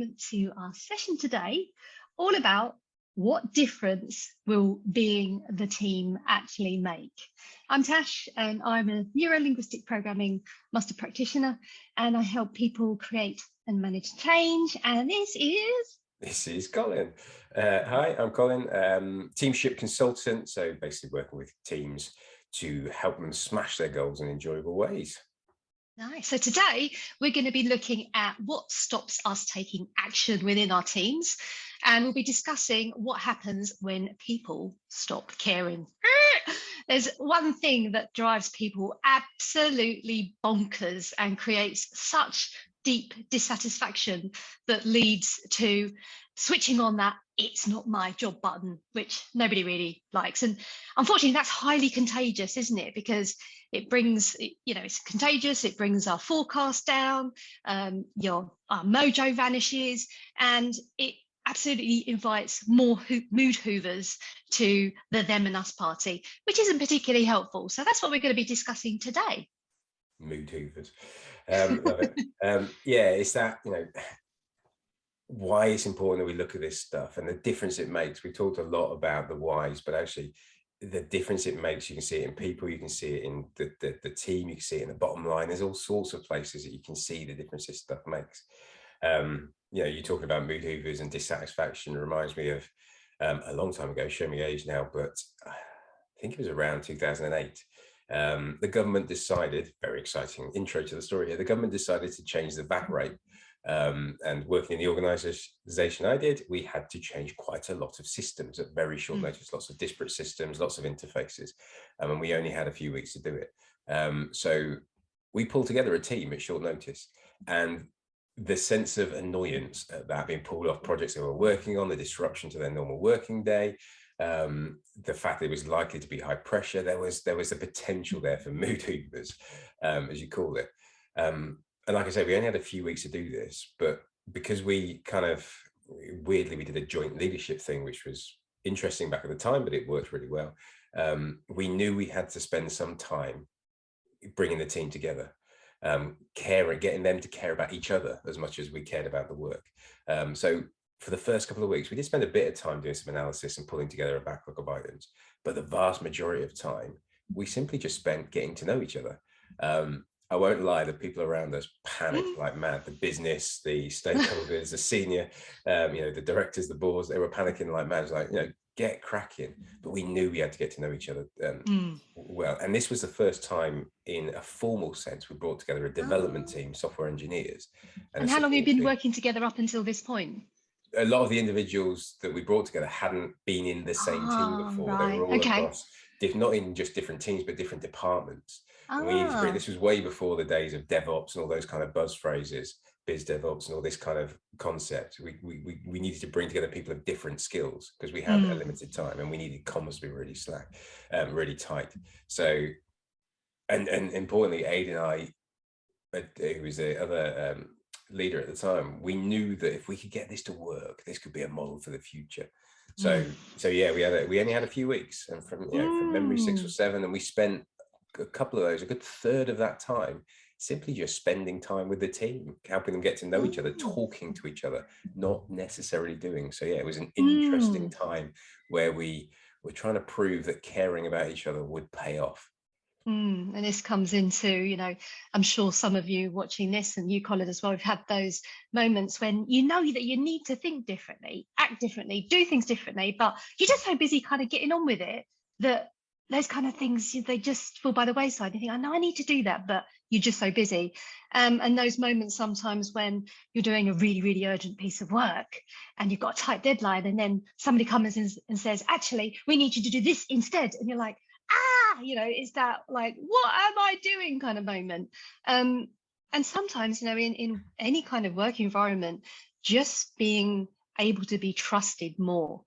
welcome to our session today, all about what difference will being the team actually make. I'm Tash, and I'm a neuro-linguistic programming master practitioner, and I help people create and manage change. And This is Colin. Hi, I'm Colin, Teamship consultant, so basically working with teams to help them smash their goals in enjoyable ways. Nice. So today we're going to be looking at what stops us taking action within our teams, and we'll be discussing what happens when people stop caring. There's one thing that drives people absolutely bonkers and creates such deep dissatisfaction that leads to switching on that "it's not my job" button, which nobody really likes. And unfortunately, that's highly contagious, isn't it? Because it brings, it's contagious. It brings our forecast down, our mojo vanishes, and it absolutely invites more mood hoovers to the them and us party, which isn't particularly helpful. So that's what we're going to be discussing today. Mood hoovers. Love it. Yeah, it's that, why it's important that we look at this stuff and the difference it makes. We talked a lot about the whys, but actually the difference it makes, you can see it in people, you can see it in the team, you can see it in the bottom line. There's all sorts of places that you can see the difference this stuff makes. You're talking about mood hoovers and dissatisfaction. It reminds me of a long time ago, show me age now, but I think it was around 2008. The government decided, very exciting intro to the story here, the government decided to change the VAT rate. And working in the organization I did, we had to change quite a lot of systems at very short notice, lots of disparate systems, lots of interfaces, and we only had a few weeks to do it. So we pulled together a team at short notice, and the sense of annoyance at that being pulled off projects they were working on, the disruption to their normal working day, the fact that it was likely to be high pressure, there was the potential there for mood hoovers, as you call it. And like I say, we only had a few weeks to do this, but because we kind of weirdly, we did a joint leadership thing, which was interesting back at the time, but it worked really well. We knew we had to spend some time bringing the team together, getting them to care about each other as much as we cared about the work. So for the first couple of weeks, we did spend a bit of time doing some analysis and pulling together a backlog of items, but the vast majority of time, we simply just spent getting to know each other. I won't lie, the people around us panicked like mad. The business, the stakeholders, the senior, the directors, the boards, they were panicking like mad. It was like, get cracking. But we knew we had to get to know each other well. And this was the first time in a formal sense we brought together a development team, software engineers. And how long have you been working together up until this point? A lot of the individuals that we brought together hadn't been in the same team before. Right. They were all across, not in just different teams, but different departments. And we needed to bring, this was way before the days of DevOps and all those kind of buzz phrases, biz DevOps and all this kind of concept. We needed to bring together people of different skills because we had a limited time, and we needed comms to be really really tight. So, and importantly, Aid and I, who was the other leader at the time, we knew that if we could get this to work, this could be a model for the future. So yeah, we only had a few weeks, and from memory 6 or 7, and we spent a couple of those, a good third of that time, simply just spending time with the team, helping them get to know each other, talking to each other, not necessarily doing. So yeah, it was an interesting time where we were trying to prove that caring about each other would pay off. And this comes into, I'm sure some of you watching this, and you, Colin, as well, have had those moments when you know that you need to think differently, act differently, do things differently, but you're just so busy kind of getting on with it that those kind of things, they just fall by the wayside. You think, I know I need to do that, but you're just so busy. And those moments sometimes when you're doing a really, really urgent piece of work and you've got a tight deadline, and then somebody comes in and says, actually, we need you to do this instead. And you're like, is that like, what am I doing kind of moment? And sometimes, in any kind of work environment, just being able to be trusted more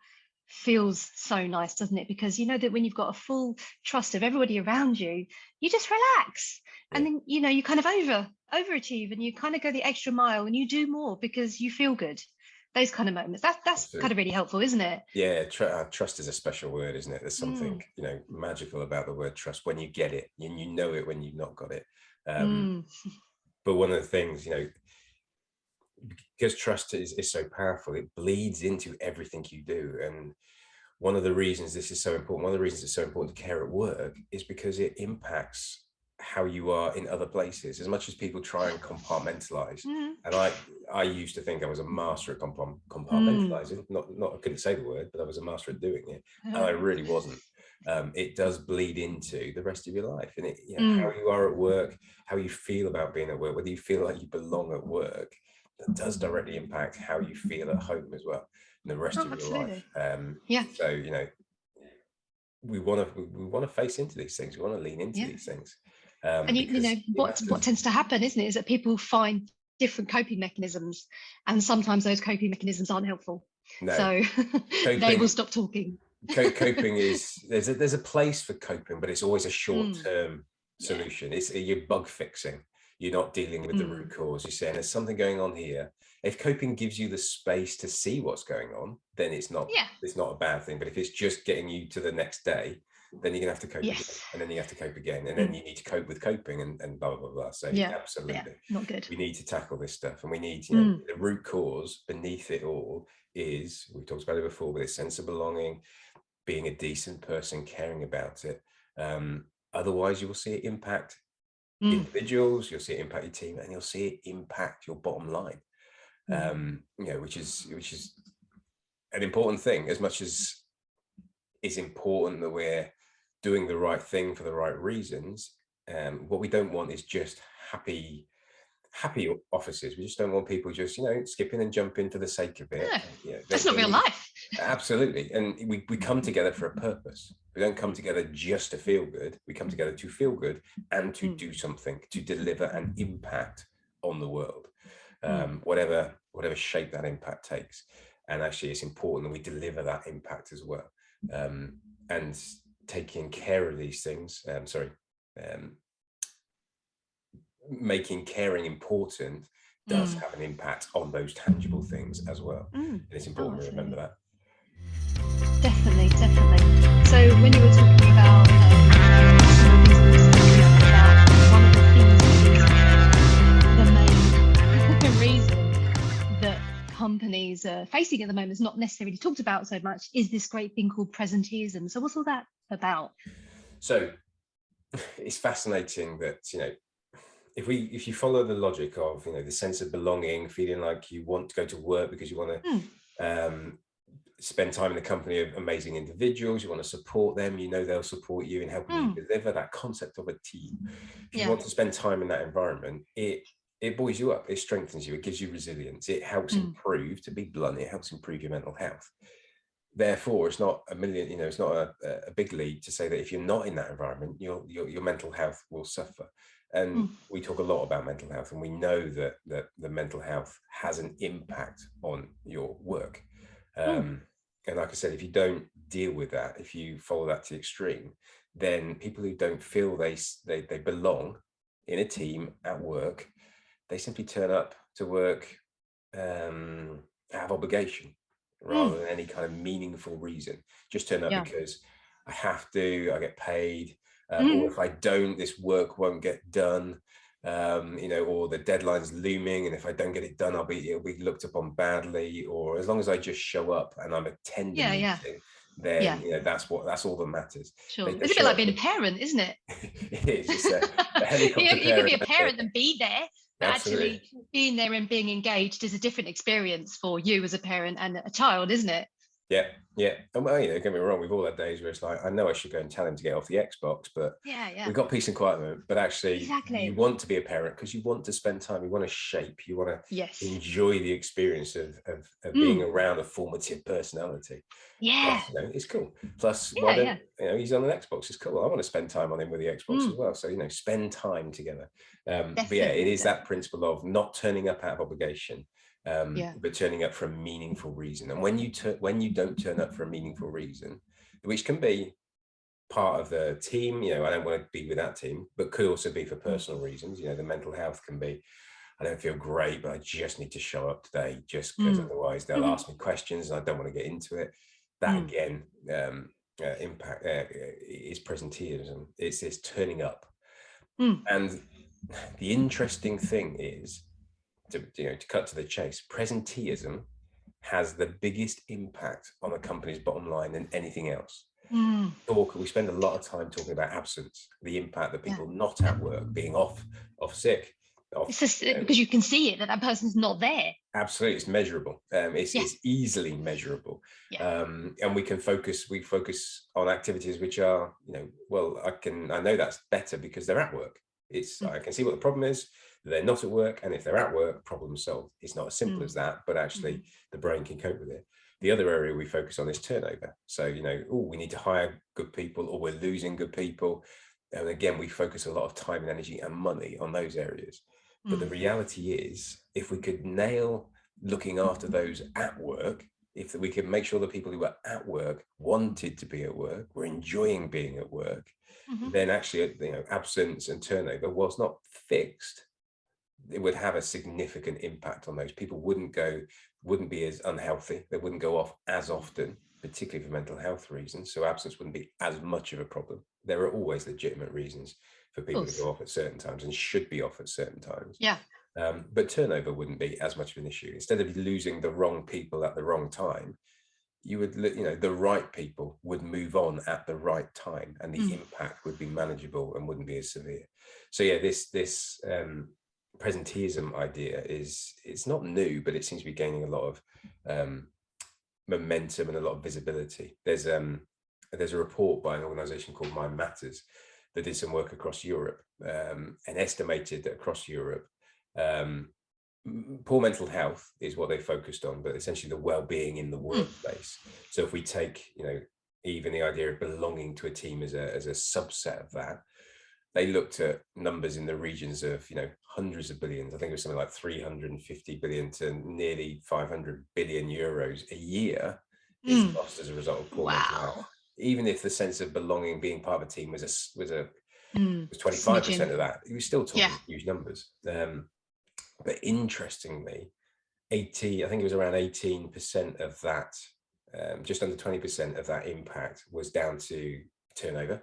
feels so nice, doesn't it? Because you know that when you've got a full trust of everybody around you, you just relax, and then you kind of overachieve, and you kind of go the extra mile, and you do more because you feel good. Those kind of moments, that's kind of really helpful, isn't it? Yeah, trust is a special word, isn't it? There's something magical about the word trust when you get it, and you know it when you've not got it. But one of the things, because trust is so powerful, it bleeds into everything you do. And one of the reasons this is so important, one of the reasons it's so important to care at work, is because it impacts how you are in other places. As much as people try and compartmentalize, Mm. and I used to think I was a master at Mm. compartmentalizing. Not I couldn't say the word, but I was a master at doing it, and I really wasn't. It does bleed into the rest of your life, and it, how you are at work, how you feel about being at work, whether you feel like you belong at work, that does directly impact how you feel at home as well, and the rest Oh, of your life. absolutely. Yeah. So we want to face into these things. We want to lean into Yeah. these things, And you know because it what matters. tends to happen, isn't it, is that people find different coping mechanisms, and sometimes those coping mechanisms aren't helpful. No, So they will coping stop talking. coping is, there's a place for coping, but it's always a short Mm. term Yeah. solution. It's, you're bug fixing. You're not dealing with the root Mm. cause. You're saying there's something going on here. If coping gives you the space to see what's going on, then it's not Yeah. a bad thing. But if it's just getting you to the next day, then you're gonna have to cope again, Yes. and then you have to cope again, and then Mm. you need to cope with coping, and blah blah blah. So Yeah. Yeah. absolutely, Not good. we need to tackle this stuff, and we need, Mm. the root cause beneath it all is, we've talked about it before, but it's sense of belonging, being a decent person, caring about it. Otherwise, you will see it impact Mm. individuals, you'll see it impact your team, and you'll see it impact your bottom line. Mm. Which is an important thing. As much as it's important that we're doing the right thing for the right reasons, what we don't want is just happy offices. We just don't want people just skipping and jumping for the sake of it. Yeah. That's not They real need, life. absolutely. And we come together for a purpose. We don't come together just to feel good. We come together to feel good and to do something, to deliver an impact on the world, whatever shape that impact takes. And actually, it's important that we deliver that impact as well. And taking care of these things, making caring important does have an impact on those tangible things as well. And it's important to remember that. Definitely, definitely. So when you were talking about some of the things that you said about one of the things that is the main reason that companies are facing at the moment is not necessarily talked about so much, is this great thing called presenteeism. So what's all that about? So it's fascinating that, if you follow the logic of, the sense of belonging, feeling like you want to go to work because you want to spend time in the company of amazing individuals, you want to support them, they'll support you in helping you deliver that concept of a team. If you want to spend time in that environment, it buoys you up, it strengthens you, it gives you resilience, it helps improve, to be blunt, it helps improve your mental health. Therefore, it's not it's not a big leap to say that if you're not in that environment, your mental health will suffer. And we talk a lot about mental health, and we know that the mental health has an impact on your work. And like I said, if you don't deal with that, if you follow that to the extreme, then people who don't feel they belong in a team at work, they simply turn up to work out of obligation rather than any kind of meaningful reason. Just turn up because I have to, I get paid, or if I don't, this work won't get done, or the deadline's looming, and if I don't get it done, it'll be looked upon badly. Or as long as I just show up and I'm attending the meeting, then that's all that matters. Sure. They It's a bit show like up being a parent, isn't it? it is. It's a helicopter You can be a parent. parent and be there, but Absolutely. actually being there and being engaged is a different experience for you as a parent and a child, isn't it? Yeah. And well, don't get me wrong, we've all had days where it's like, I know I should go and tell him to get off the Xbox, but we've got peace and quiet moment. But actually, you want to be a parent because you want to spend time, you want to shape, you want to enjoy the experience of being around a formative personality. Yeah. Plus, it's cool. Plus, why don't he's on an Xbox? It's cool. I want to spend time on him with the Xbox as well. So spend time together. But it is that principle of not turning up out of obligation, but turning up for a meaningful reason. And when you don't turn up for a meaningful reason, which can be part of the team, I don't want to be with that team, but could also be for personal reasons. The mental health can be, I don't feel great, but I just need to show up today, just because otherwise they'll ask me questions and I don't want to get into it. That again, impact is presenteeism. It's this turning up. And the interesting thing is, to cut to the chase, presenteeism has the biggest impact on a company's bottom line than anything else. We spend a lot of time talking about absence, the impact that people not at work, being off sick. It's just because you can see it that person's not there. Absolutely, it's measurable. It's easily measurable, and we focus on activities which are, I know that's better because they're at work. I can see what the problem is. They're not at work, and if they're at work, problem solved. It's not as simple as that, but actually the brain can cope with it. The other area we focus on is turnover. So, we need to hire good people, or we're losing good people. And again, we focus a lot of time and energy and money on those areas. But the reality is, if we could nail looking after those at work, if we could make sure the people who are at work wanted to be at work, were enjoying being at work, then actually, absence and turnover, whilst not fixed, it would have a significant impact on those people. Wouldn't be as unhealthy. They wouldn't go off as often, particularly for mental health reasons. So absence wouldn't be as much of a problem. There are always legitimate reasons for people to go off at certain times, and should be off at certain times. But turnover wouldn't be as much of an issue. Instead of losing the wrong people at the wrong time, you would, the right people would move on at the right time, and the impact would be manageable and wouldn't be as severe. So this presenteeism idea it's not new, but it seems to be gaining a lot of momentum and a lot of visibility. There's a report by an organization called Mind Matters that did some work across Europe, and estimated that across Europe, poor mental health is what they focused on, but essentially the well-being in the workplace. So if we take, even the idea of belonging to a team as a subset of that, they looked at numbers in the regions of, hundreds of billions. I think it was something like 350 billion to nearly 500 billion euros a year is lost as a result of poor mental health. Even if the sense of belonging, being part of a team was 25% of that, we still talking huge numbers. But interestingly, I think it was around 18% of that, just under 20% of that impact was down to turnover.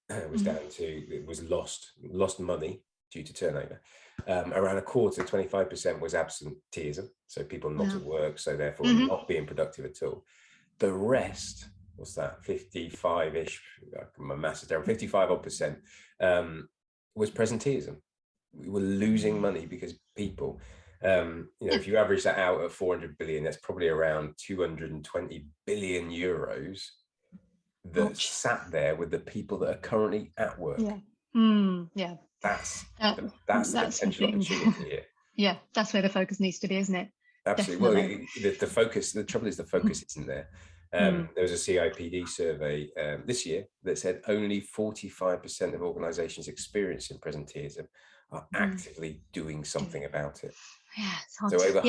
It was lost money due to turnover. Around a quarter, 25% was absenteeism, so people not at work, so therefore not being productive at all. The rest, what's that, 55-ish, my maths is terrible, 55 odd percent, was presenteeism. We were losing money because people, if you average that out at 400 billion, that's probably around 220 billion euros that sat there with the people that are currently at work. That's the potential opportunity here. That's where the focus needs to be, isn't it? Absolutely. Well, the focus, the trouble is the focus isn't there. There was a CIPD survey this year that said only 45% of organizations experiencing presenteeism are actively doing something about it. It's hard so over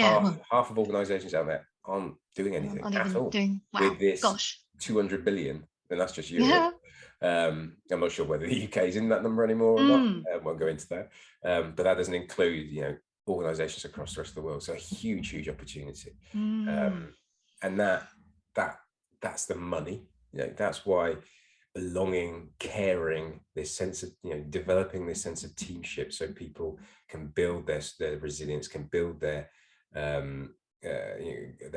half of organizations out there aren't doing anything at all with this 200 billion, and that's just Europe. I'm not sure whether the UK is in that number anymore or not. I won't go into that, but that doesn't include organizations across the rest of the world. So a huge opportunity, and that's the money. That's why belonging, caring, this sense of developing this sense of teamship, so people can build their resilience, can build their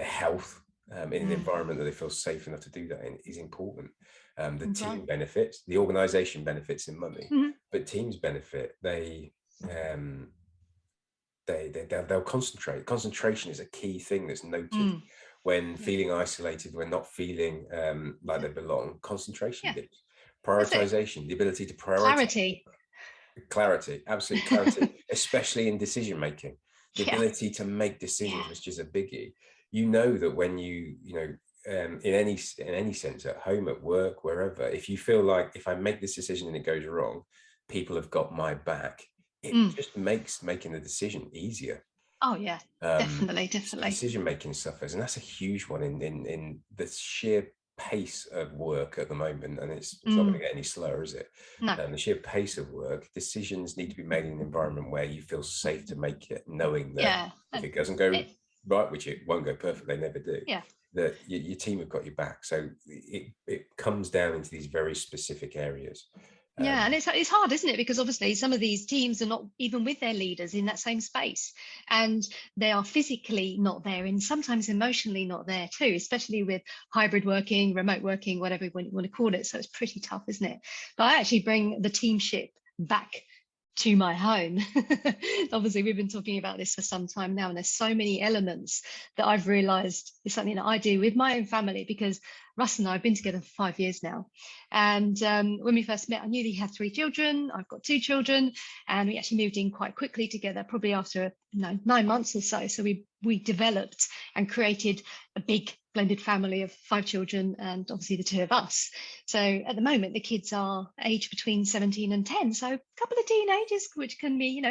health in an environment that they feel safe enough to do that in, is important. The team benefits, the organization benefits in money, but teams benefit. They'll concentrate. Concentration is a key thing that's noted when feeling isolated, when not feeling like they belong. Concentration dips. Prioritization, the ability to prioritize. Clarity, absolute clarity, especially in decision making. The ability to make decisions, which is a biggie. That when in any sense, at home, at work, wherever, if you feel like, if I make this decision and it goes wrong, people have got my back, it just makes making the decision easier. Definitely. Decision making suffers, and that's a huge one in the sheer pace of work at the moment, and it's not going to get any slower, is it? No. The sheer pace of work, decisions need to be made in an environment where you feel safe to make it, knowing that if it doesn't go right, which it won't go perfect, they never do, that your team have got your back. So it comes down into these very specific areas. Yeah, and it's hard, isn't it? Because obviously some of these teams are not even with their leaders in that same space, and they are physically not there, and sometimes emotionally not there too, especially with hybrid working, remote working, whatever you want to call it. So it's pretty tough, isn't it? But I actually bring the teamship back to my home. Obviously, we've been talking about this for some time now, and there's so many elements that I've realized is something that I do with my own family, because Russ and I have been together for 5 years now. And when we first met, I knew that he had 3 children. I've got 2 children, and we actually moved in quite quickly together, probably after 9 months or so. So we developed and created a big blended family of 5 children, and obviously the 2 of us. So at the moment, the kids are aged between 17 and 10. So a couple of teenagers, which can be,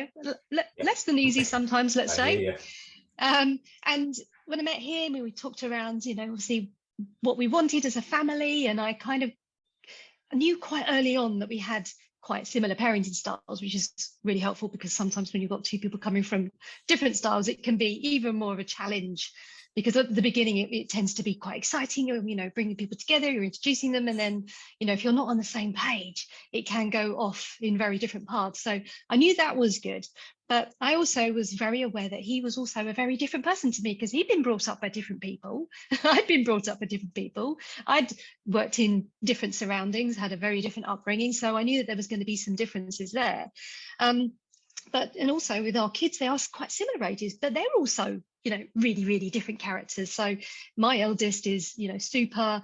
less than easy sometimes, let's say. And when I met him, we talked around, obviously what we wanted as a family. And I knew quite early on that we had quite similar parenting styles, which is really helpful, because sometimes when you've got 2 people coming from different styles, it can be even more of a challenge, because at the beginning it tends to be quite exciting. You're bringing people together, you're introducing them, and then if you're not on the same page, it can go off in very different paths. So I knew that was good, but I also was very aware that he was also a very different person to me, because he'd been brought up by different people. I'd been brought up by different people. I'd worked in different surroundings, had a very different upbringing, so I knew that there was going to be some differences there. And also with our kids, they are quite similar ages, but they're also really, really different characters. So my eldest is super,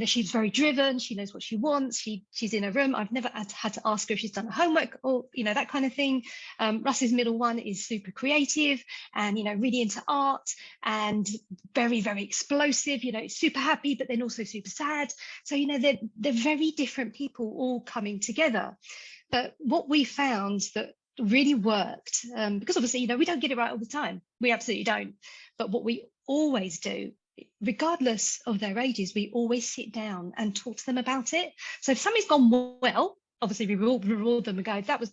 she's very driven, she knows what she wants, she's in a room. I've never had to ask her if she's done her homework, or that kind of thing. Russ's middle one is super creative and really into art, and very, very explosive, super happy but then also super sad. So they're very different people all coming together. But what we found that really worked, because obviously we don't get it right all the time, we absolutely don't, but what we always do, regardless of their ages, we always sit down and talk to them about it. So if something's gone well, obviously we reward them and go, that was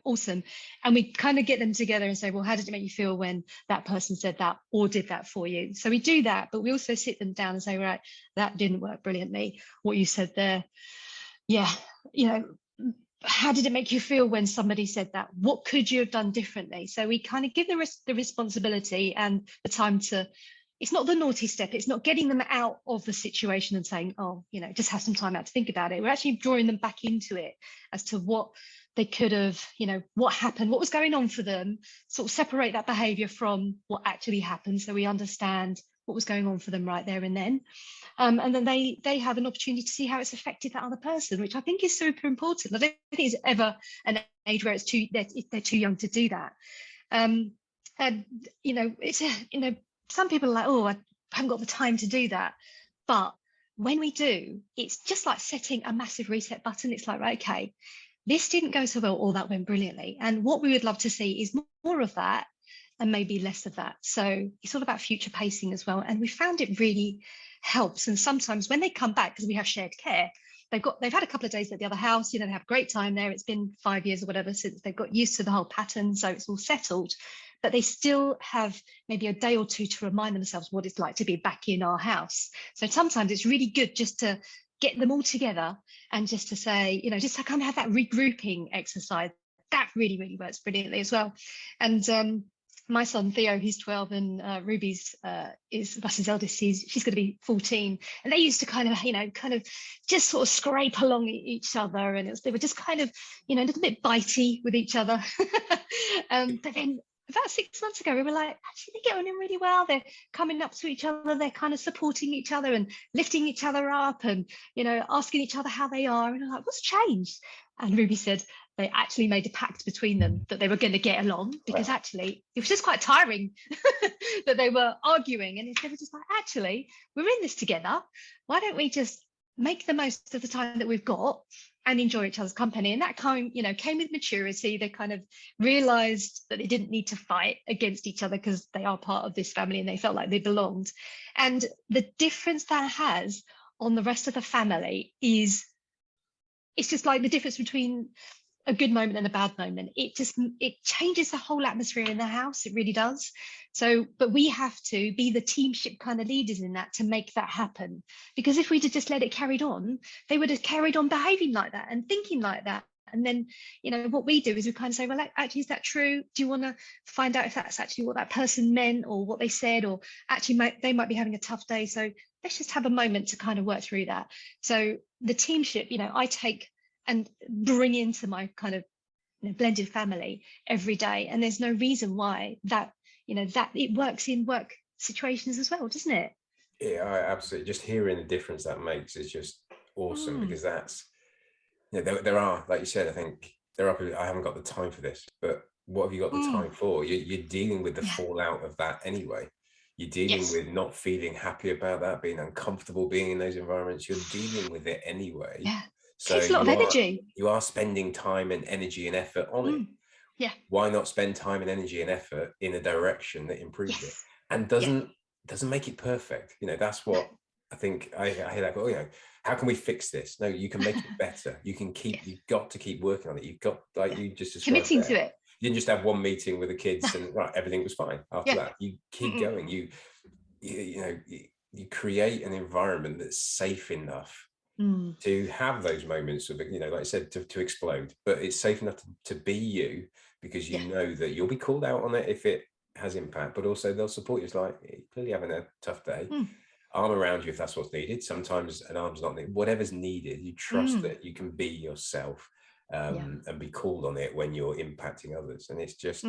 awesome, and we kind of get them together and say, well, how did it make you feel when that person said that or did that for you? So we do that, but we also sit them down and say, right, that didn't work brilliantly, what you said there, how did it make you feel when somebody said that? What could you have done differently? So we kind of give them the responsibility and the time to, it's not the naughty step. It's not getting them out of the situation and saying, oh, just have some time out to think about it. We're actually drawing them back into it as to what they could have, what happened, what was going on for them, sort of separate that behavior from what actually happened, so we understand what was going on for them right there and then. And then they have an opportunity to see how it's affected that other person, which I think is super important. I don't think it's ever an age where they're too young to do that. And it's some people are like, oh, I haven't got the time to do that. But when we do, it's just like setting a massive reset button. It's like, right, okay, this didn't go so well, or that went brilliantly. And what we would love to see is more of that and maybe less of that. So it's all about future pacing as well. And we found it really helps. And sometimes when they come back, because we have shared care, they've had a couple of days at the other house, they have a great time there. It's been 5 years or whatever since they've got used to the whole pattern, so it's all settled. But they still have maybe a day or two to remind themselves what it's like to be back in our house. So sometimes it's really good just to get them all together and just to say, just to kind of have that regrouping exercise. That really, really works brilliantly as well. And my son Theo, he's 12, and Ruby's is Russ's eldest. She's going to be 14, and they used to kind of just sort of scrape along each other, and they were just kind of a little bit bitey with each other. But then about 6 months ago, we were like, actually, they're getting on really well. They're coming up to each other. They're kind of supporting each other and lifting each other up, and asking each other how they are. And I'm like, what's changed? And Ruby said they actually made a pact between them that they were going to get along, because actually it was just quite tiring that they were arguing. And they were just like, actually, we're in this together. Why don't we just make the most of the time that we've got and enjoy each other's company? And that came with maturity. They kind of realized that they didn't need to fight against each other, because they are part of this family and they felt like they belonged. And the difference that has on the rest of the family is, it's just like the difference between a good moment and a bad moment. It changes the whole atmosphere in the house. It really does. So, but we have to be the teamship kind of leaders in that to make that happen. Because if we'd have just let it carried on, they would have carried on behaving like that and thinking like that. And then, what we do is we kind of say, well, actually, is that true? Do you want to find out if that's actually what that person meant or what they said, or actually they might be having a tough day. So let's just have a moment to kind of work through that. So the teamship, I take and bring into my kind of blended family every day. And there's no reason why that it works in work situations as well, doesn't it? Yeah, I absolutely, just hearing the difference that makes is just awesome, because that's, there are, like you said, I think there are people, I haven't got the time for this, but what have you got the time for? You're dealing with the fallout of that anyway. You're dealing with not feeling happy about that, being uncomfortable being in those environments. You're dealing with it anyway. Yeah. So Takes a lot of energy. You are spending time and energy and effort on it. Yeah. Why not spend time and energy and effort in a direction that improves it and doesn't make it perfect? That's what I think. I hear that go, how can we fix this? No, you can make it better. You can you've got to keep working on it. You've got, like you just described committing there, to it. You didn't just have one meeting with the kids and right, everything was fine after that. You keep going. You create an environment that's safe enough to have those moments of, like I said, to explode, but it's safe enough to be you, because you know that you'll be called out on it if it has impact, but also they'll support you. It's like, you're clearly having a tough day. Arm around you if that's what's needed. Sometimes an arm's not needed. Whatever's needed, you trust that you can be yourself and be called on it when you're impacting others. And it's just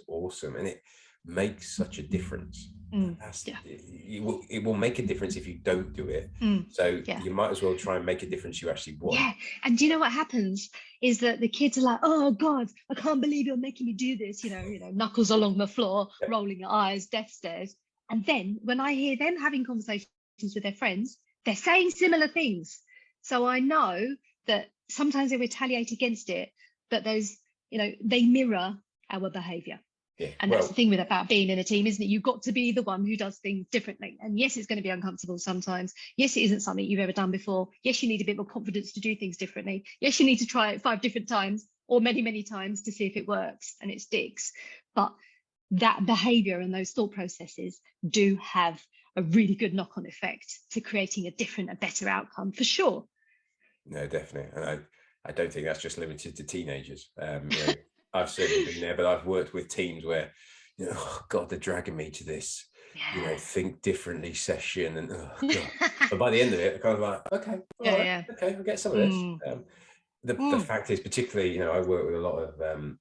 awesome, and it makes such a difference. It will make a difference if you don't do it. So you might as well try and make a difference you actually want. Yeah. And do you know what happens is that the kids are like, oh God, I can't believe you're making me do this, knuckles along the floor, rolling your eyes, death stares. And then when I hear them having conversations with their friends, they're saying similar things. So I know that sometimes they retaliate against it, but those, they mirror our behavior. Yeah, and that's the thing about being in a team, isn't it? You've got to be the one who does things differently. And yes, it's going to be uncomfortable sometimes. Yes, it isn't something you've ever done before. Yes, you need a bit more confidence to do things differently. Yes, you need to try it 5 different times or many, many times to see if it works and it sticks. But that behavior and those thought processes do have a really good knock-on effect to creating a better outcome, for sure. No, definitely. And I don't think that's just limited to teenagers. I've certainly been there, but I've worked with teams where, oh God, they're dragging me to this, think differently session, and oh God. But by the end of it, I'm kind of like, okay, okay, I'll get some of this. The fact is, particularly, I work with a lot of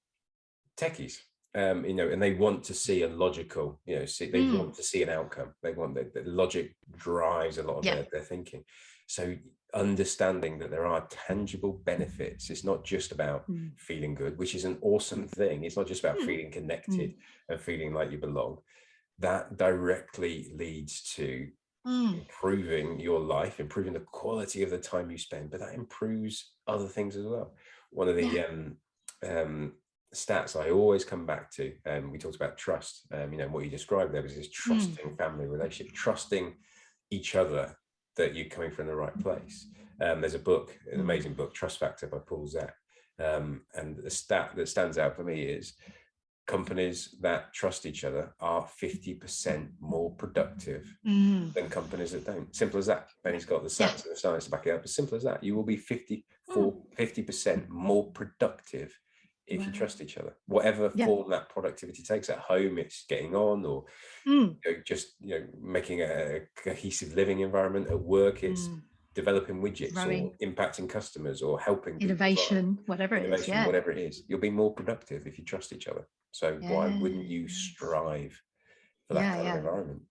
techies, and they want to see a logical, they want to see an outcome. They want the logic drives a lot of their thinking. So understanding that there are tangible benefits. It's not just about feeling good, which is an awesome thing. It's not just about feeling connected and feeling like you belong. That directly leads to improving your life, improving the quality of the time you spend, but that improves other things as well. One of the stats I always come back to, we talked about trust, what you described there was this trusting family relationship, trusting each other that you're coming from the right place. There's a book, an amazing book, Trust Factor by Paul Zak. And the stat that stands out for me is companies that trust each other are 50% more productive than companies that don't. Simple as that. Benny's got the stats and the science to back it up. As simple as that. You will be 50% more productive if you trust each other, whatever form that productivity takes. At home, it's getting on, or just making a cohesive living environment. At work, it's developing widgets, or impacting customers, or helping innovation, whatever it is. Whatever it is, you'll be more productive if you trust each other. So why wouldn't you strive for that kind of environment?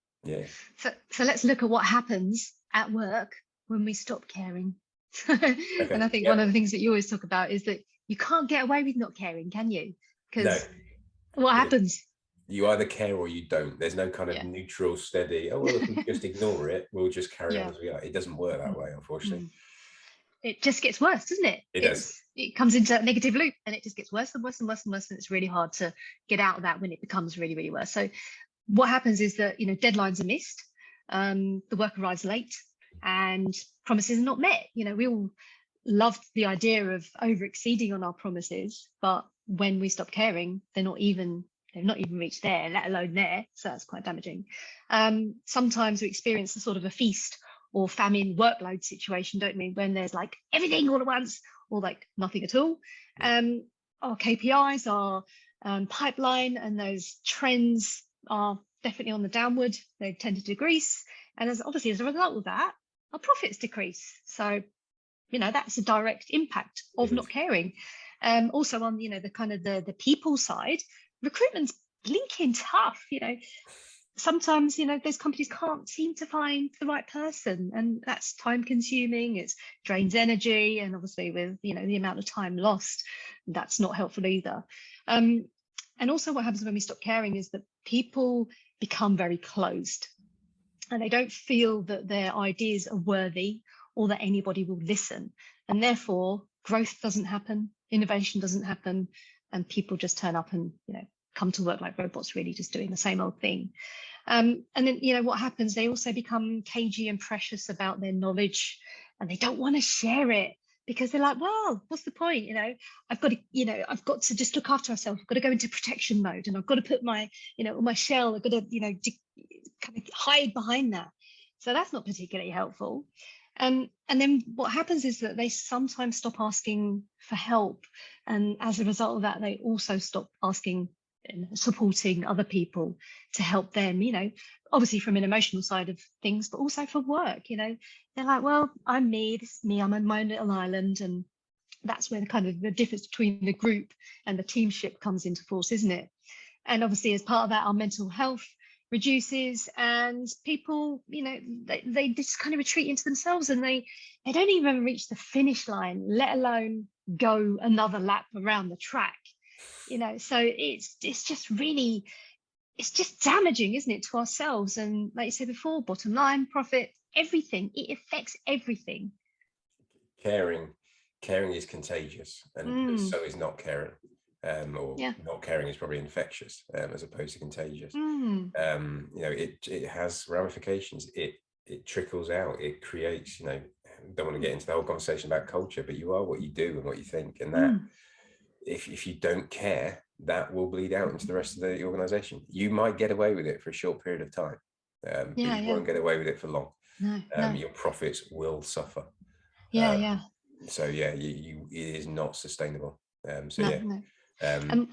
So let's look at what happens at work when we stop caring. And I think one of the things that you always talk about is that you can't get away with not caring, can you? Because what happens? You either care or you don't. There's no kind of neutral, steady, oh, well, if we just ignore it, we'll just carry on as we are. It doesn't work that way, unfortunately. It just gets worse, doesn't it? It comes into that negative loop, and it just gets worse and worse and worse and worse. And it's really hard to get out of that when it becomes really, really worse. So what happens is that, deadlines are missed, the work arrives late, and promises are not met. We all loved the idea of over exceeding on our promises, but when we stop caring, they've not even reached there, let alone there. So that's quite damaging. Sometimes we experience a sort of a feast or famine workload situation, don't we? When there's like everything all at once or like nothing at all. Our KPIs, our pipeline, and those trends are definitely on the downward. They've tended to decrease. And as a result of that, our profits decrease. So, that's a direct impact of not caring. Also on, the kind of the people side, recruitment's blinking tough. Sometimes, those companies can't seem to find the right person, and that's time consuming, it drains energy, and obviously with, the amount of time lost, that's not helpful either. And also what happens when we stop caring is that people become very closed and they don't feel that their ideas are worthy or that anybody will listen. And therefore, growth doesn't happen, innovation doesn't happen, and people just turn up and, come to work like robots, really just doing the same old thing. And then, what happens, they also become cagey and precious about their knowledge, and they don't want to share it because they're like, well, what's the point? I've got to just look after ourselves. I've got to go into protection mode, and I've got to put my, my shell, I've got to, kind of hide behind that. So that's not particularly helpful. And then what happens is that they sometimes stop asking for help. And as a result of that, they also stop asking and supporting other people to help them, obviously from an emotional side of things, but also for work. They're like, well, I'm me, this is me, I'm on my own little island. And that's where the kind of the difference between the group and the teamship comes into force, isn't it? And obviously as part of that, our mental health reduces, and people, they just kind of retreat into themselves, and they don't even reach the finish line, let alone go another lap around the track. So it's just really, it's just damaging, isn't it, to ourselves? And like you said before, bottom line, profit, everything, it affects everything. Caring is contagious, and so is not caring. Not caring is probably infectious, as opposed to contagious. It has ramifications. It trickles out. It creates. Don't want to get into the whole conversation about culture, but you are what you do and what you think, and that if you don't care, that will bleed out into the rest of the organization. You might get away with it for a short period of time, but you won't get away with it for long. No. Your profits will suffer. So it is not sustainable. And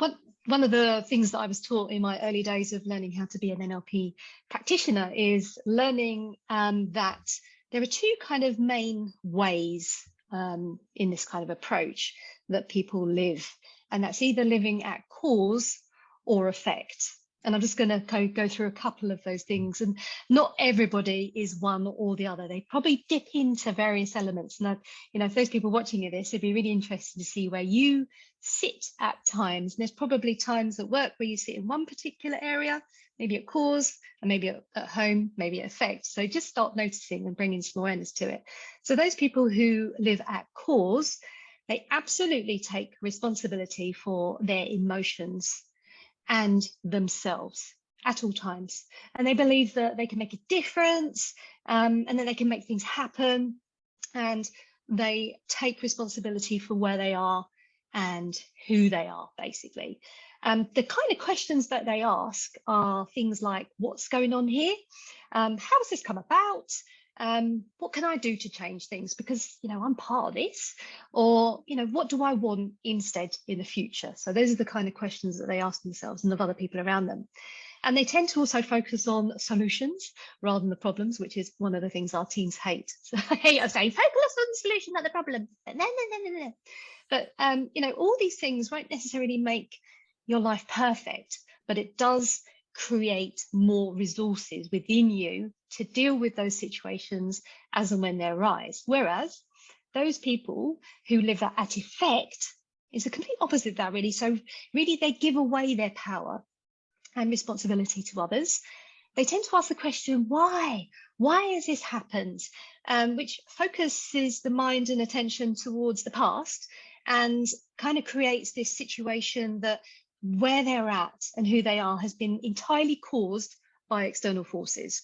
one of the things that I was taught in my early days of learning how to be an NLP practitioner is learning that there are two kind of main ways in this kind of approach that people live, and that's either living at cause or effect. And I'm just going to go through a couple of those things. And not everybody is one or the other. They probably dip into various elements. And, for those people watching this, it'd be really interesting to see where you sit at times. And there's probably times at work where you sit in one particular area, maybe at cause, and maybe at home, maybe at effect. So just start noticing and bringing some awareness to it. So those people who live at cause, they absolutely take responsibility for their emotions and themselves at all times. And they believe that they can make a difference, and that they can make things happen. And they take responsibility for where they are and who they are, basically. The kind of questions that they ask are things like, what's going on here? How has this come about? What can I do to change things? Because, I'm part of this. Or, what do I want instead in the future? So those are the kind of questions that they ask themselves and of other people around them. And they tend to also focus on solutions rather than the problems, which is one of the things our teams hate. So I hate us saying, focus on the solution, not the problem. But no. But, all these things won't necessarily make your life perfect, but it does create more resources within you to deal with those situations as and when they arise. Whereas those people who live at effect is the complete opposite of that, really. So really they give away their power and responsibility to others. They tend to ask the question, why? Why has this happened? Which focuses the mind and attention towards the past and kind of creates this situation that where they're at and who they are has been entirely caused by external forces.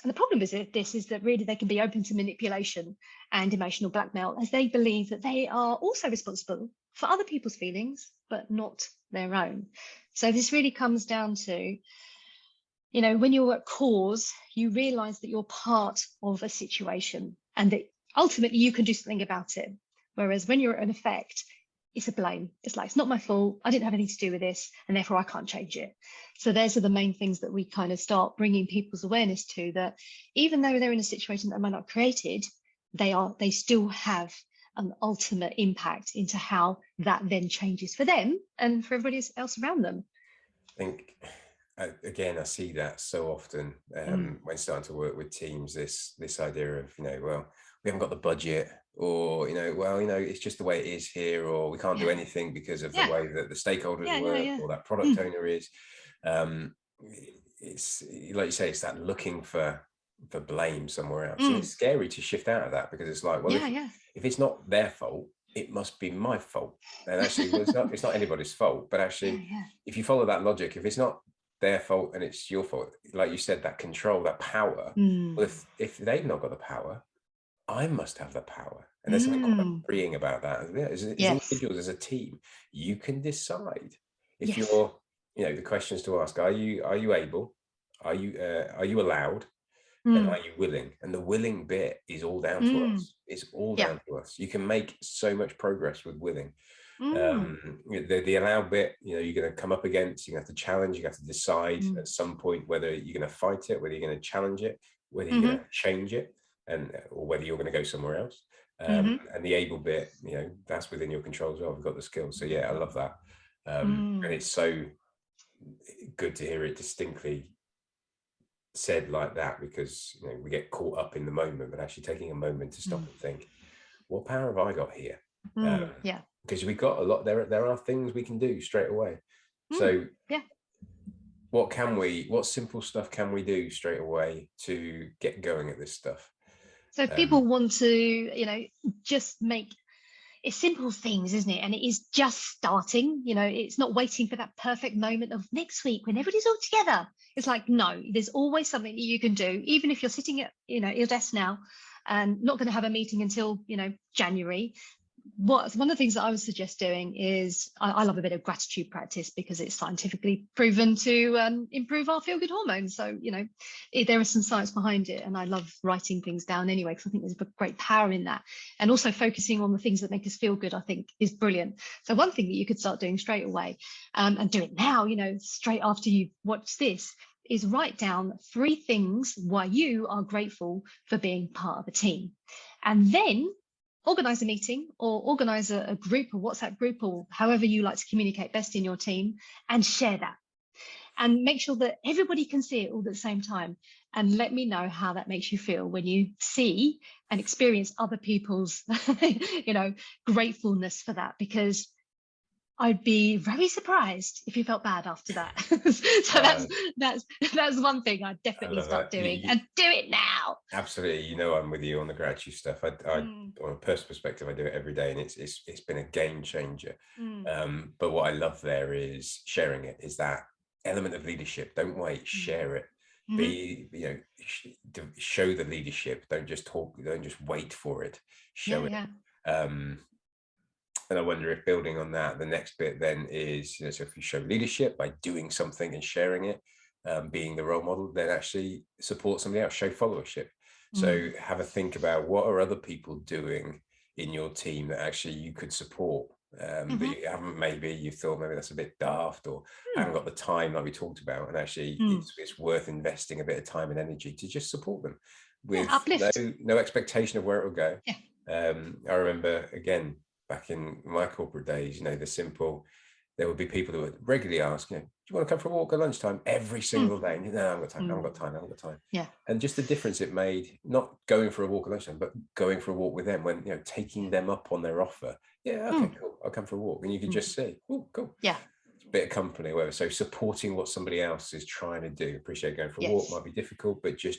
And the problem is that this is that really they can be open to manipulation and emotional blackmail, as they believe that they are also responsible for other people's feelings, but not their own. So this really comes down to, when you're at cause, you realize that you're part of a situation and that ultimately you can do something about it. Whereas when you're at an effect, it's a blame. It's like, it's not my fault. I didn't have anything to do with this, and therefore I can't change it. So those are the main things that we kind of start bringing people's awareness to, that even though they're in a situation that they might not have created, they still have an ultimate impact into how that then changes for them and for everybody else around them. I think again, I see that so often when starting to work with teams. This idea of, well, we haven't got the budget, or it's just the way it is here, or we can't do anything because of the way that the stakeholders work, or that product owner is. It's like you say, it's that looking for blame somewhere else, and it's scary to shift out of that, because it's like, well, if it's not their fault, it must be my fault. And actually, well, it's not anybody's fault, but actually, if you follow that logic, if it's not their fault and it's your fault, like you said, that control, that power, well, if they've not got the power, I must have the power. And there's something quite freeing about that. As individuals, as a team, you can decide if you're, the questions to ask: are you able? Are you allowed? And are you willing? And the willing bit is all down to us. It's all down to us. You can make so much progress with willing. The allow bit, you're going to come up against, you have to challenge, you have to decide at some point whether you're going to fight it, whether you're going to challenge it, whether you're going to change it, or whether you're going to go somewhere else. And the able bit, that's within your control as well. We've got the skills. So I love that. And it's so good to hear it distinctly said like that, because we get caught up in the moment, but actually taking a moment to stop and think, what power have I got here? Because we've got a lot there are things we can do straight away. So what simple stuff can we do straight away to get going at this stuff? So if people want to just make it's simple things, isn't it? And it is just starting. It's not waiting for that perfect moment of next week when everybody's all together. It's like, no, there's always something that you can do, even if you're sitting at your desk now and not going to have a meeting until January. One of the things that I would suggest doing is, I love a bit of gratitude practice, because it's scientifically proven to improve our feel-good hormones. So, there is some science behind it. And I love writing things down anyway, because I think there's a great power in that. And also focusing on the things that make us feel good, I think, is brilliant. So one thing that you could start doing straight away, and do it now, straight after you watch this, is write down 3 things why you are grateful for being part of a team. And then organize a meeting, or organize a group, a WhatsApp group, or however you like to communicate best in your team, and share that. And make sure that everybody can see it all at the same time. And let me know how that makes you feel when you see and experience other people's, gratefulness for that, because I'd be very surprised if you felt bad after that. So that's one thing I'd definitely start doing, and do it now. Absolutely. I'm with you on the gratitude stuff. I on a personal perspective, I do it every day, and it's been a game changer. But what I love there is sharing it, is that element of leadership. Don't wait, share it. Show the leadership. Don't just talk, don't just wait for it. Show it. And I wonder if, building on that, the next bit then is, so if you show leadership by doing something and sharing it, being the role model, then actually support somebody else, show followership. So have a think about, what are other people doing in your team that actually you could support, that you haven't, maybe you thought maybe that's a bit daft, or haven't got the time, like we talked about, and actually it's worth investing a bit of time and energy to just support them with no expectation of where it will go. I remember, again, back in my corporate days, there would be people who would regularly ask, do you want to come for a walk at lunchtime? Every single day. No, I haven't got time. I haven't got time. And just the difference it made, not going for a walk at lunchtime, but going for a walk with them, when, taking them up on their offer. Okay, cool. I'll come for a walk. And you can just see, oh, cool. Bit of company, whatever. So supporting what somebody else is trying to do. Appreciate going for a walk might be difficult, but just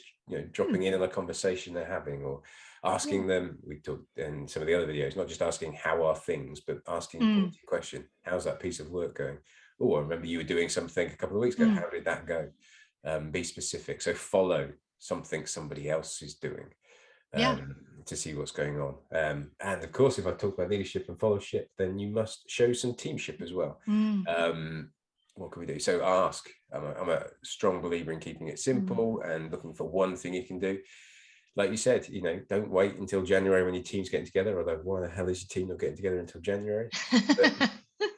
dropping in on a conversation they're having, or asking them. We talked in some of the other videos, not just asking how are things, but asking a pointed question. How's that piece of work going? Oh, I remember you were doing something a couple of weeks ago. How did that go? Be specific. So follow something somebody else is doing, Yeah. to see what's going on. And of course, if I talk about leadership and followership, then you must show some teamship as well. What can we do? So ask. I'm a strong believer in keeping it simple and looking for one thing you can do. Like you said, don't wait until January when your team's getting together, although why the hell is your team not getting together until January? But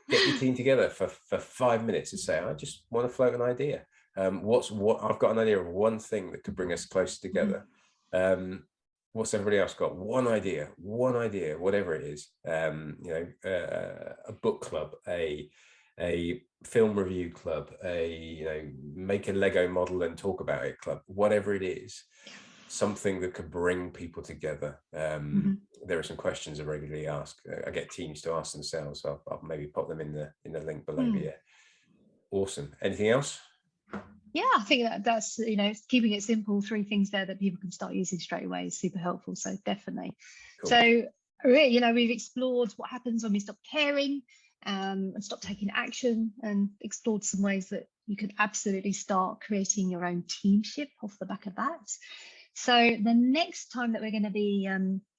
get your team together for 5 minutes and say, I just want to float an idea. I've got an idea of one thing that could bring us closer together. What's everybody else got? One idea, whatever it is. A book club, a film review club, make a Lego model and talk about it club, whatever it is, something that could bring people together. There are some questions I regularly ask. I get teams to ask themselves, so I'll maybe pop them in the link below here. Awesome. Anything else? Yeah, I think that's keeping it simple. 3 things there that people can start using straight away is super helpful. So definitely. Cool. So we've explored what happens when we stop caring and stop taking action, and explored some ways that you can absolutely start creating your own teamship off the back of that. So the next time that we're going to be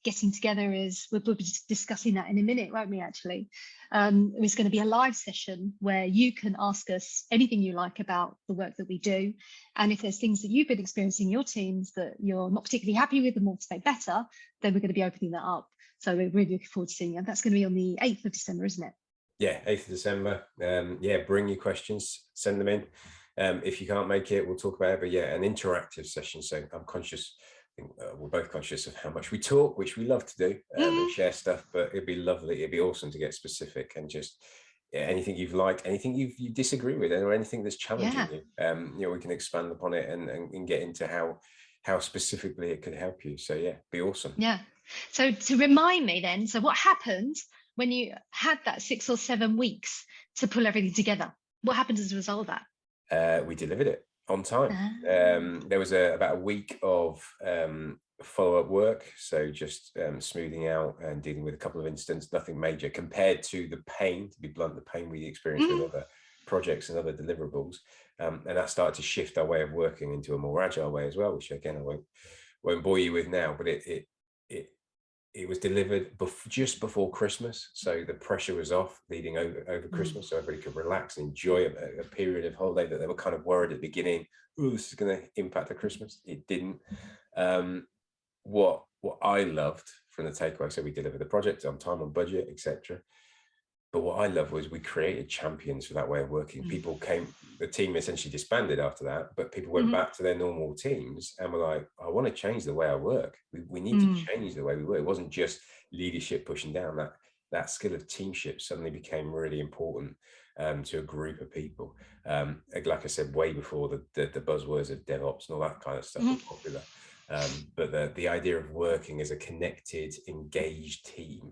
getting together we'll be discussing that in a minute, won't we, actually? It's going to be a live session where you can ask us anything you like about the work that we do. And if there's things that you've been experiencing in your teams that you're not particularly happy with and want to make better, then we're going to be opening that up. So we're really looking forward to seeing you. And that's going to be on the 8th of December, isn't it? Yeah, 8th of December. Bring your questions, send them in. If you can't make it, we'll talk about it. But yeah, an interactive session. So I'm conscious, I think we're both conscious of how much we talk, which we love to do, and share stuff, but it'd be lovely. It'd be awesome to get specific and just anything you've liked, anything you disagree with, or anything that's challenging you. We can expand upon it and get into how specifically it could help you. So yeah, be awesome. Yeah. So to remind me then, so what happened when you had that 6 or 7 weeks to pull everything together? What happened as a result of that? We delivered it on time. There was about a week of follow-up work, so just smoothing out and dealing with a couple of incidents, nothing major compared to the pain, to be blunt, the pain we experienced with other projects and other deliverables, and that started to shift our way of working into a more agile way as well, which again I won't bore you with now, but it was delivered just before Christmas, so the pressure was off leading over Christmas, so everybody could relax and enjoy a period of holiday that they were kind of worried at the beginning, oh, this is going to impact the Christmas. It didn't. What I loved from the takeaway, so we delivered the project on time, on budget, etc. But what I loved was we created champions for that way of working. People came, the team essentially disbanded after that, but people went back to their normal teams and were like, I want to change the way I work. We need to change the way we work. It wasn't just leadership pushing down. That skill of teamship suddenly became really important to a group of people. Like I said, way before the buzzwords of DevOps and all that kind of stuff were popular. But the idea of working as a connected, engaged team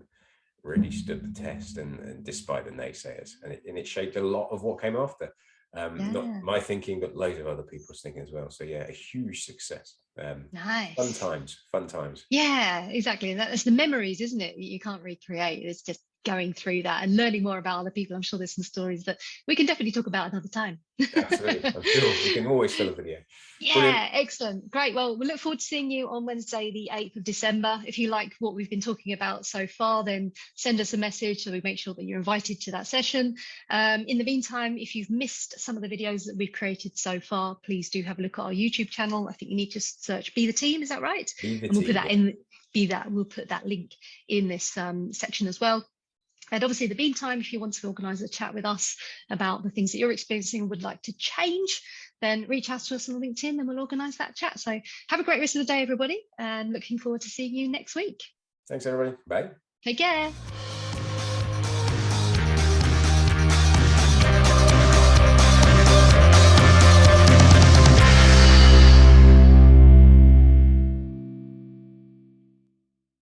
really stood the test, and despite the naysayers, and it shaped a lot of what came after. Not my thinking, but loads of other people's thinking as well. So yeah, a huge success. Nice. Fun times. Yeah, exactly. That's the memories, isn't it? You can't recreate. It's just going through that and learning more about other people. I'm sure there's some stories that we can definitely talk about another time. Absolutely. I'm sure we can always fill a video. Yeah, brilliant. Excellent. Great. Well, we look forward to seeing you on Wednesday, the 8th of December. If you like what we've been talking about so far, then send us a message so we make sure that you're invited to that session. In the meantime, if you've missed some of the videos that we've created so far, please do have a look at our YouTube channel. I think you need to search Be the Team. Is that right? Be the and we'll team, put that in. We'll put that link in this section as well. And obviously, in the meantime, if you want to organise a chat with us about the things that you're experiencing and would like to change, then reach out to us on LinkedIn and we'll organise that chat. So have a great rest of the day, everybody, and looking forward to seeing you next week. Thanks, everybody. Bye. Take care.